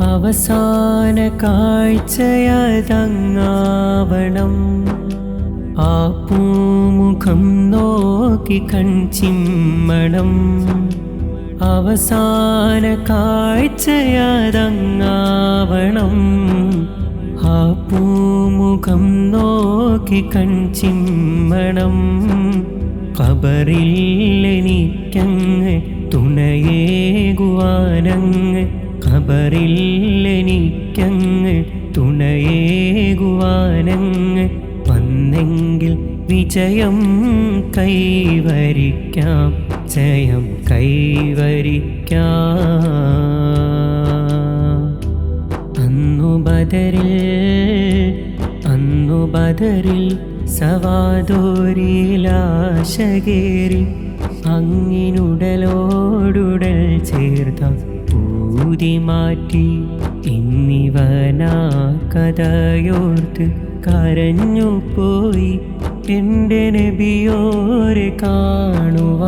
അവസാന കാഴ്ചയതങ്ങാവണം. ആ പൂമുഖം നോക്കി കൺചിമ്മണം. അവസാന കാഴ്ചയതങ്ങാവണം. ആ പൂമുഖം നോക്കി കൺചിമ്മണം. ഖബറിൽ എനിക്കങ്ങ് തുണയേകുവാനങ്ങ്, ഖബറിൽ എനിക്കങ്ങ് തുണയേകുവാനങ്ങ് വന്നെങ്കിൽ വിജയം കൈവരിക്കാം, ജയം കൈവരിക്കാം. അന്നു ബദറിൽ സവാദോരിലാശകേറി അങ്ങിനുടലോടുടൽ ചേർത്ത ഊതി മാറ്റി. ഇന്നിവനാ കഥയോർത്ത് കരഞ്ഞു പോയി എൻ്റെ നബിയോരെ കാണുവാനായി.